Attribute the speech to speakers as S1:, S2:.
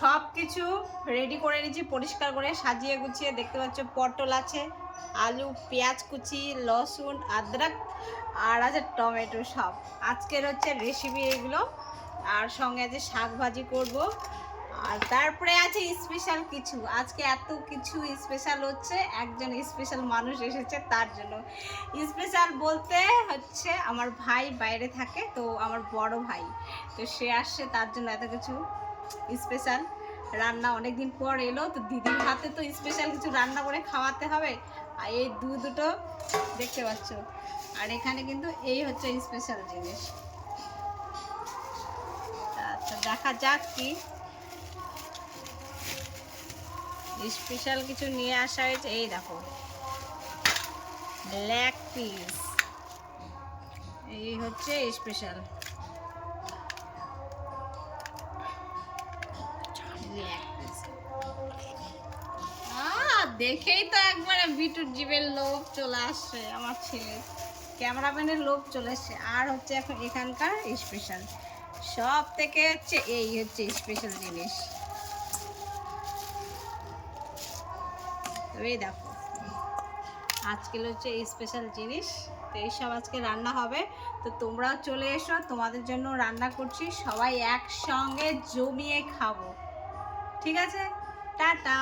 S1: সব কিছু রেডি করে নিয়েছি, পরিষ্কার করে সাজিয়ে গুছিয়ে। দেখতে পাচ্ছ পটল আছে, আলু, পেঁয়াজ কুচি, লসুন, আদরক আর আছে টমেটো। সব আজকের হচ্ছে রেসিপি এগুলো। আর সঙ্গে আছে শাক ভাজি করবো। আর তারপরে আছে স্পেশাল কিছু। আজকে এত কিছু স্পেশাল হচ্ছে, একজন স্পেশাল মানুষ এসেছে তার জন্য। স্পেশাল বলতে হচ্ছে আমার ভাই বাইরে থাকে, তো আমার বড় ভাই, তো সে আসছে তার জন্য এত কিছু স্পেশাল রান্না। অনেকদিন পর এলো, তো দিদির হাতে তো স্পেশাল কিছু রান্না করে খাওয়াতে হবে। আর এই দুটো দেখতে পাচ্ছ। আর এখানে কিন্তু এই হচ্ছে স্পেশাল জিনিস। আচ্ছা দেখা যাক কি স্পেশাল কিছু নিয়ে আসা হয়েছে। এই দেখো লেগ পিস, এই হচ্ছে স্পেশাল লেগ পিস। দেখেই তো একবারে বিটুর জিভের লোভ চলে আসছে, আমার ছেলে ক্যামেরাম্যানের লোভ চলে আসছে। আর হচ্ছে এখন এখানকার স্পেশাল সব থেকে হচ্ছে এই হচ্ছে স্পেশাল জিনিস। এই দেখো আজকের হচ্ছে এই স্পেশাল জিনিস। তো এইসব আজকে রান্না হবে, তো তোমরাও চলে এসো, তোমাদের জন্য রান্না করছি, সবাই একসঙ্গে জমিয়ে খাবো। ঠিক আছে, টাটা।